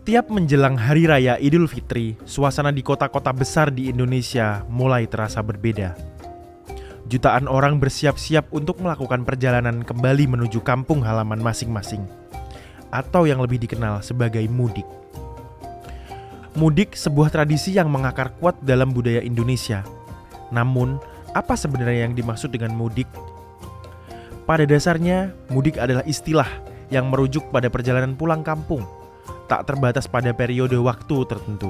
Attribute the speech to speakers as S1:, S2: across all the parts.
S1: Setiap menjelang Hari Raya Idul Fitri, suasana di kota-kota besar di Indonesia mulai terasa berbeda. Jutaan orang bersiap-siap untuk melakukan perjalanan kembali menuju kampung halaman masing-masing, atau yang lebih dikenal sebagai mudik. Mudik sebuah tradisi yang mengakar kuat dalam budaya Indonesia. Namun, apa sebenarnya yang dimaksud dengan mudik? Pada dasarnya, mudik adalah istilah yang merujuk pada perjalanan pulang kampung, tak terbatas pada periode waktu tertentu.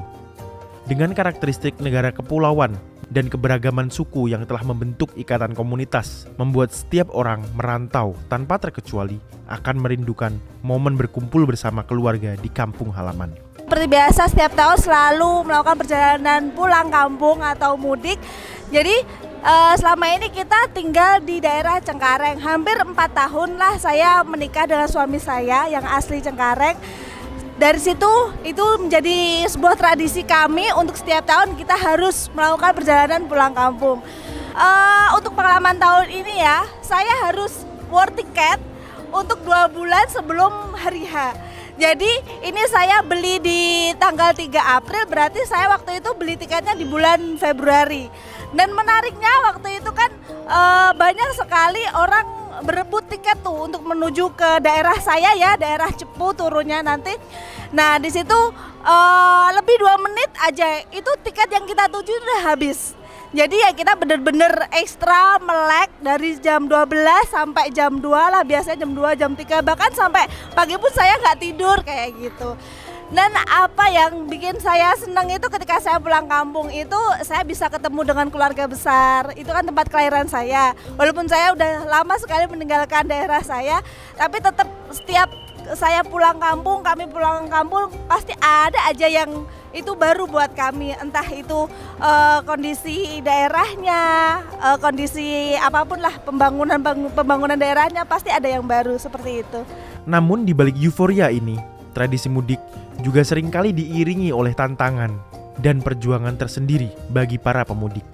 S1: Dengan karakteristik negara kepulauan dan keberagaman suku yang telah membentuk ikatan komunitas, membuat setiap orang merantau tanpa terkecuali akan merindukan momen berkumpul bersama keluarga di kampung halaman.
S2: Seperti biasa, setiap tahun selalu melakukan perjalanan pulang kampung atau mudik. Jadi selama ini kita tinggal di daerah Cengkareng. Hampir 4 tahun lah saya menikah dengan suami saya yang asli Cengkareng. Dari situ itu menjadi sebuah tradisi kami untuk setiap tahun kita harus melakukan perjalanan pulang kampung. Untuk pengalaman tahun ini ya, saya harus war tiket untuk 2 bulan sebelum hari H. Jadi ini saya beli di tanggal 3 April, berarti saya waktu itu beli tiketnya di bulan Februari. Dan menariknya waktu itu kan banyak sekali orang berebut tiket tuh untuk menuju ke daerah saya ya, daerah Cepu turunnya nanti. Nah di situ lebih 2 menit aja itu tiket yang kita tuju udah habis. Jadi ya kita bener-bener ekstra melek dari jam 12 sampai jam 2 lah, biasanya jam 2, jam 3, bahkan sampai pagi pun saya nggak tidur kayak gitu. Dan apa yang bikin saya senang itu ketika saya pulang kampung itu saya bisa ketemu dengan keluarga besar. Itu kan tempat kelahiran saya. Walaupun saya udah lama sekali meninggalkan daerah saya, tapi tetap setiap saya pulang kampung, kami pulang kampung pasti ada aja yang itu baru buat kami. Entah itu kondisi daerahnya, kondisi apapun lah, pembangunan daerahnya pasti ada yang baru seperti itu.
S1: Namun di balik euforia ini, tradisi mudik juga seringkali diiringi oleh tantangan dan perjuangan tersendiri bagi para pemudik.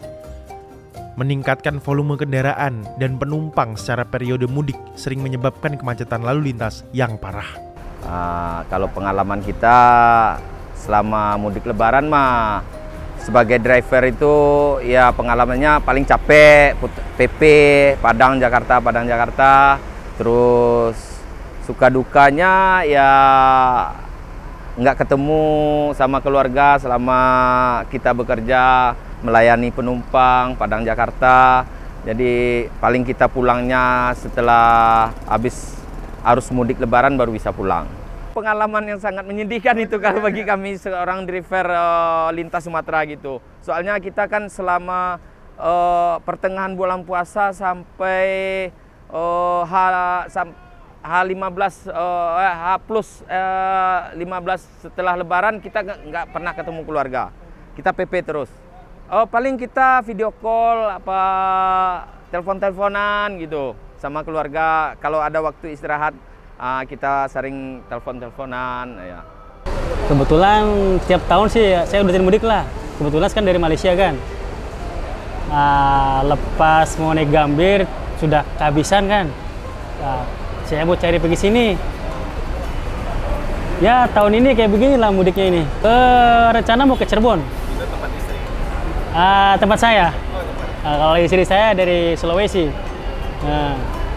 S1: Meningkatkan volume kendaraan dan penumpang secara periode mudik sering menyebabkan kemacetan lalu lintas yang parah.
S3: Kalau pengalaman kita selama mudik lebaran mah, sebagai driver itu ya pengalamannya paling capek, PP, Padang Jakarta, terus suka dukanya ya nggak ketemu sama keluarga selama kita bekerja melayani penumpang Padang Jakarta. Jadi paling kita pulangnya setelah habis arus mudik lebaran baru bisa pulang. Pengalaman yang sangat menyedihkan itu kalau bagi kami seorang driver lintas Sumatera gitu. Soalnya kita kan selama pertengahan bulan puasa sampai H15 setelah lebaran kita nggak pernah ketemu keluarga, kita PP terus. Paling kita video call apa telepon-teleponan gitu sama keluarga. Kalau ada waktu istirahat kita sering telepon-teleponan ya.
S4: Kebetulan tiap tahun sih saya udah mudik lah. Kebetulan kan dari Malaysia kan. Lepas mau naik Gambir sudah kehabisan kan. Saya mau cari pergi sini. Ya tahun ini kayak beginilah mudiknya ini. Rencana mau ke Cirebon.
S1: Tempat istri?
S4: Tempat saya. Kalau istri saya dari Sulawesi.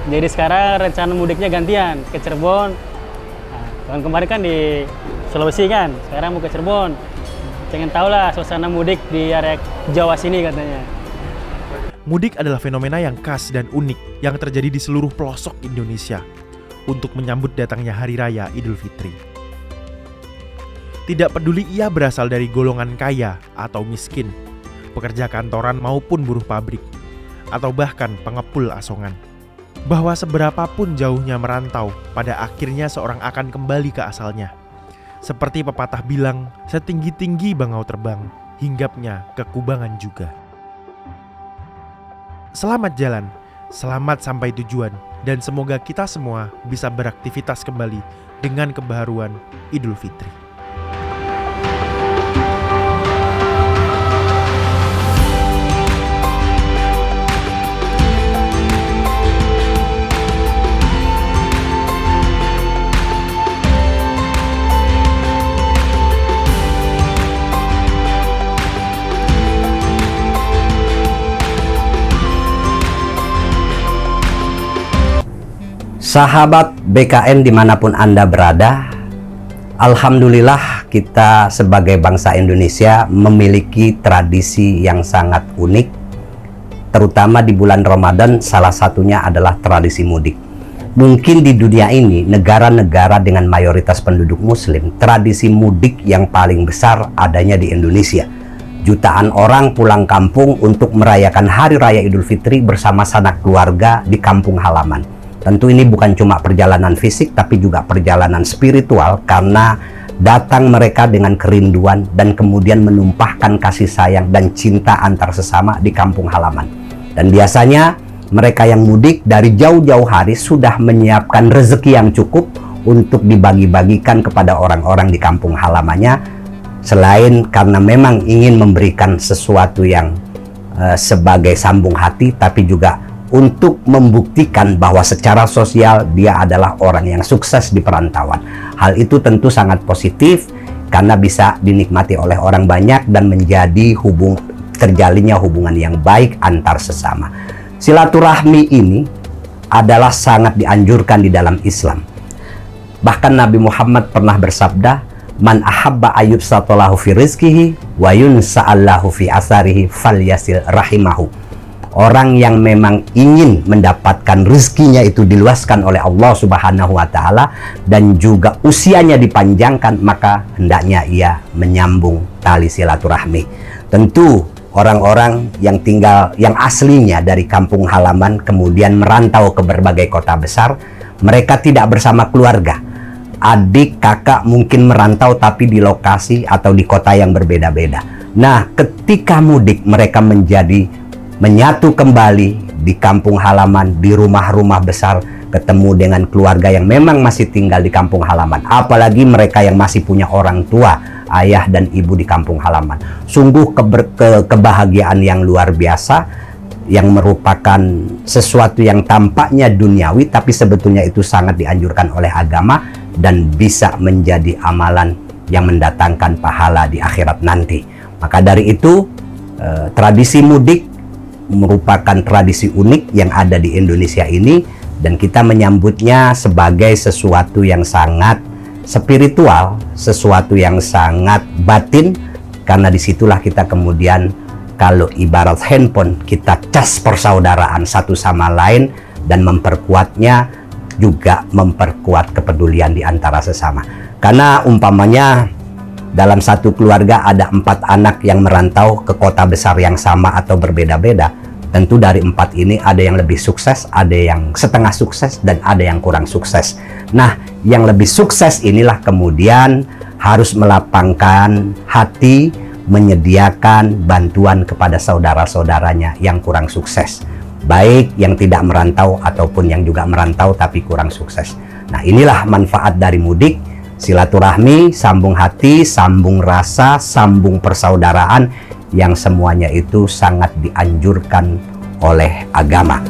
S4: Jadi sekarang rencana mudiknya gantian ke Cirebon. Tahun kemarin kan di Sulawesi kan. Sekarang mau ke Cirebon. Pengen tahu lah suasana mudik di area Jawa sini katanya.
S1: Mudik adalah fenomena yang khas dan unik yang terjadi di seluruh pelosok Indonesia untuk menyambut datangnya Hari Raya Idul Fitri. Tidak peduli ia berasal dari golongan kaya atau miskin, pekerja kantoran maupun buruh pabrik, atau bahkan pengepul asongan. Bahwa seberapapun jauhnya merantau, pada akhirnya seorang akan kembali ke asalnya. Seperti pepatah bilang, setinggi-tinggi bangau terbang, hinggapnya ke kubangan juga. Selamat jalan, selamat sampai tujuan, dan semoga kita semua bisa beraktivitas kembali dengan kebaharuan Idul Fitri.
S5: Sahabat BKN dimanapun Anda berada, alhamdulillah kita sebagai bangsa Indonesia memiliki tradisi yang sangat unik, terutama di bulan Ramadan. Salah satunya adalah tradisi mudik. Mungkin di dunia ini, negara-negara dengan mayoritas penduduk muslim, tradisi mudik yang paling besar adanya di Indonesia. Jutaan orang pulang kampung untuk merayakan Hari Raya Idul Fitri bersama sanak keluarga di kampung halaman. Tentu ini bukan cuma perjalanan fisik, tapi juga perjalanan spiritual, karena datang mereka dengan kerinduan dan kemudian menumpahkan kasih sayang dan cinta antar sesama di kampung halaman. Dan biasanya mereka yang mudik dari jauh-jauh hari sudah menyiapkan rezeki yang cukup untuk dibagi-bagikan kepada orang-orang di kampung halamannya, selain karena memang ingin memberikan sesuatu yang sebagai sambung hati, tapi juga untuk membuktikan bahwa secara sosial dia adalah orang yang sukses di perantauan. Hal itu tentu sangat positif karena bisa dinikmati oleh orang banyak dan menjadi terjalinnya hubungan yang baik antar sesama. Silaturahmi ini adalah sangat dianjurkan di dalam Islam. Bahkan Nabi Muhammad pernah bersabda, "Man ahabba ayyub satolahu fi rizkihi wa yunsa'allahu fi asarihi falyasil rahimahu." Orang yang memang ingin mendapatkan rezekinya itu diluaskan oleh Allah Subhanahu wa Ta'ala dan juga usianya dipanjangkan, maka hendaknya ia menyambung tali silaturahmi. Tentu orang-orang yang tinggal, yang aslinya dari kampung halaman kemudian merantau ke berbagai kota besar, mereka tidak bersama keluarga. Adik, kakak mungkin merantau tapi di lokasi atau di kota yang berbeda-beda. Nah, ketika mudik mereka menyatu kembali di kampung halaman, di rumah-rumah besar, ketemu dengan keluarga yang memang masih tinggal di kampung halaman. Apalagi mereka yang masih punya orang tua, ayah dan ibu di kampung halaman. Sungguh kebahagiaan yang luar biasa, yang merupakan sesuatu yang tampaknya duniawi, tapi sebetulnya itu sangat dianjurkan oleh agama dan bisa menjadi amalan yang mendatangkan pahala di akhirat nanti. Maka dari itu, tradisi mudik merupakan tradisi unik yang ada di Indonesia ini, dan kita menyambutnya sebagai sesuatu yang sangat spiritual, sesuatu yang sangat batin, karena disitulah kita kemudian, kalau ibarat handphone, kita cas persaudaraan satu sama lain dan memperkuatnya, juga memperkuat kepedulian di antara sesama. Karena umpamanya dalam satu keluarga ada 4 anak yang merantau ke kota besar yang sama atau berbeda-beda. Tentu dari 4 ini ada yang lebih sukses, ada yang setengah sukses, dan ada yang kurang sukses. Nah, yang lebih sukses inilah kemudian harus melapangkan hati, menyediakan bantuan kepada saudara-saudaranya yang kurang sukses. Baik yang tidak merantau ataupun yang juga merantau tapi kurang sukses. Nah, inilah manfaat dari mudik. Silaturahmi, sambung hati, sambung rasa, sambung persaudaraan, yang semuanya itu sangat dianjurkan oleh agama.